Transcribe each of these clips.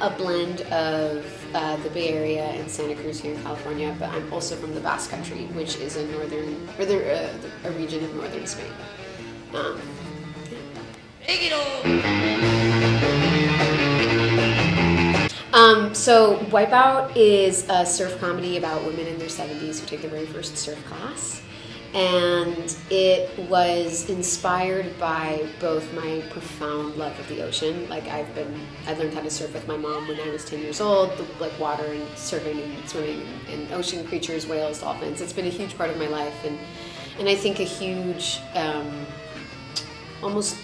a blend of the Bay Area and Santa Cruz here in California, but I'm also from the Basque Country, which is a region of northern Spain. So Wipeout is a surf comedy about women in their 70s who take their very first surf class. And it was inspired by both my profound love of the ocean. Like I learned how to surf with my mom when I was 10 years old, like water and surfing and swimming and ocean creatures, whales, dolphins. It's been a huge part of my life, and I think a huge almost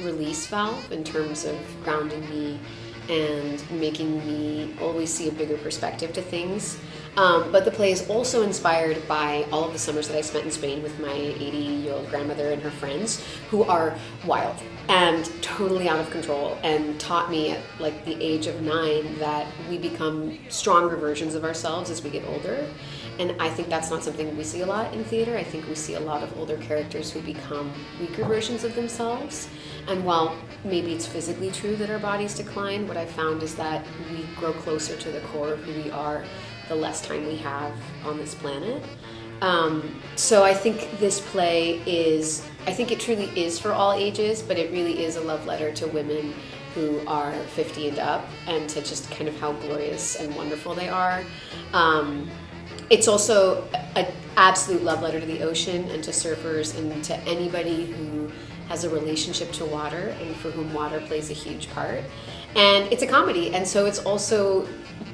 release valve in terms of grounding me and making me always see a bigger perspective to things. But the play is also inspired by all of the summers that I spent in Spain with my 80-year-old grandmother and her friends, who are wild and totally out of control, and taught me at like the age of 9 that we become stronger versions of ourselves as we get older. And I think that's not something we see a lot in theater. I think we see a lot of older characters who become weaker versions of themselves. And while maybe it's physically true that our bodies decline, what I found is that we grow closer to the core of who we are the less time we have on this planet. So I think this play I think it truly is for all ages, but it really is a love letter to women who are 50 and up, and to just kind of how glorious and wonderful they are. It's also an absolute love letter to the ocean and to surfers and to anybody who has a relationship to water and for whom water plays a huge part. And it's a comedy, and so it's also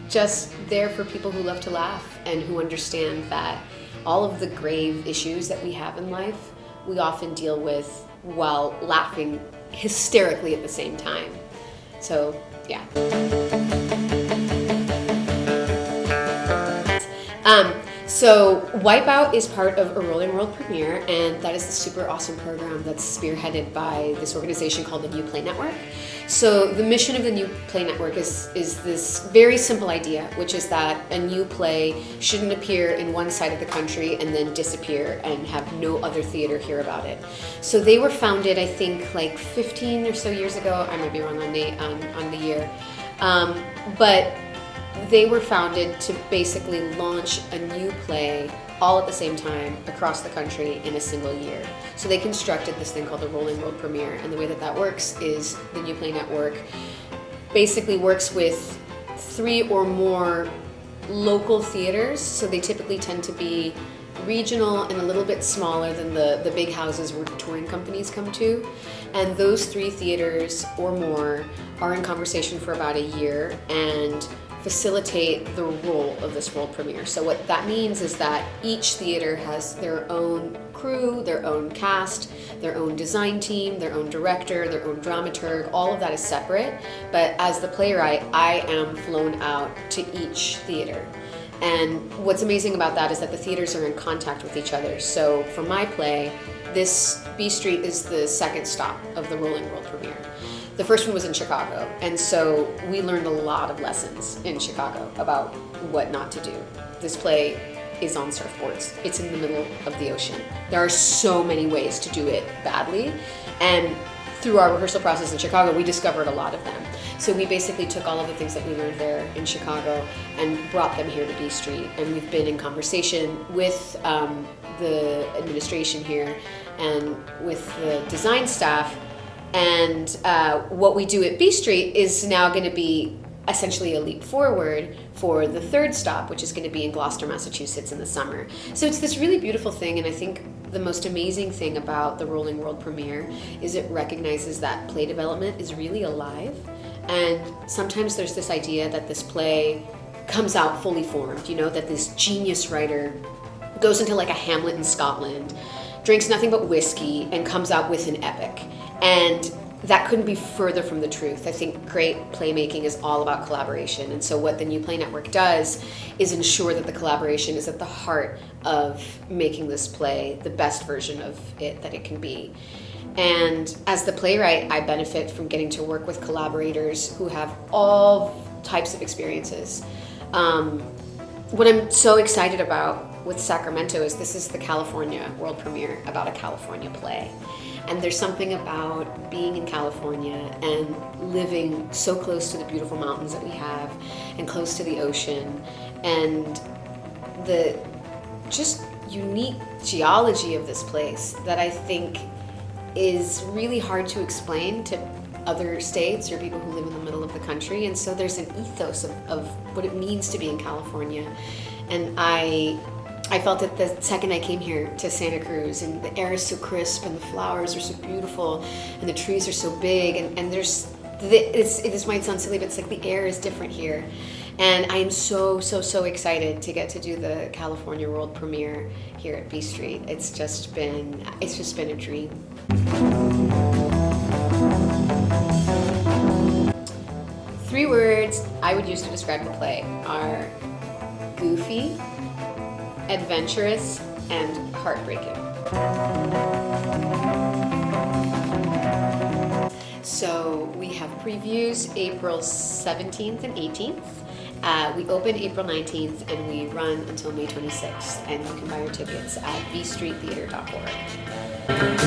just there for people who love to laugh and who understand that all of the grave issues that we have in life, we often deal with while laughing hysterically at the same time. So, yeah. So Wipeout is part of a rolling world premiere, and that is a super awesome program that's spearheaded by this organization called the New Play Network. So the mission of the New Play Network is this very simple idea, which is that a new play shouldn't appear in one side of the country and then disappear and have no other theater hear about it. So they were founded, I think, like 15 or so years ago. I might be wrong on the year. But they were founded to basically launch a new play all at the same time across the country in a single year. So they constructed this thing called the Rolling World Premiere, and the way that that works is the New Play Network basically works with 3 or more local theaters, so they typically tend to be regional and a little bit smaller than the big houses where touring companies come to. And those 3 theaters or more are in conversation for about a year and facilitate the role of this world premiere. So what that means is that each theater has their own crew, their own cast, their own design team, their own director, their own dramaturg. All of that is separate, but as the playwright, I am flown out to each theater. And what's amazing about that is that the theaters are in contact with each other. So for my play, this B Street is the second stop of the Rolling World premiere. The first one was in Chicago, and so we learned a lot of lessons in Chicago about what not to do. This play is on surfboards. It's in the middle of the ocean. There are so many ways to do it badly, and through our rehearsal process in Chicago, we discovered a lot of them. So we basically took all of the things that we learned there in Chicago and brought them here to B Street, and we've been in conversation with the administration here and with the design staff. And what we do at B Street is now going to be essentially a leap forward for the third stop, which is going to be in Gloucester, Massachusetts in the summer. So it's this really beautiful thing, and I think the most amazing thing about the Rolling World premiere is it recognizes that play development is really alive. And sometimes there's this idea that this play comes out fully formed, you know, that this genius writer goes into like a Hamlet in Scotland, drinks nothing but whiskey, and comes out with an epic. And that couldn't be further from the truth. I think great playmaking is all about collaboration. And so what the New Play Network does is ensure that the collaboration is at the heart of making this play the best version of it that it can be. And as the playwright, I benefit from getting to work with collaborators who have all types of experiences. What I'm so excited about with Sacramento is this is the California world premiere about a California play. And there's something about being in California and living so close to the beautiful mountains that we have and close to the ocean and the just unique geology of this place that I think is really hard to explain to other states or people who live in the middle of the country. And so there's an ethos of what it means to be in California. And I felt it the second I came here to Santa Cruz, and the air is so crisp and the flowers are so beautiful and the trees are so big, and this might sound silly, but it's like the air is different here. And I am so excited to get to do the California world premiere here at B Street. It's just been a dream. 3 words I would use to describe the play are goofy, adventurous, and heartbreaking. So we have previews April 17th and 18th. We open April 19th and we run until May 26th. And you can buy your tickets at bstreettheater.org.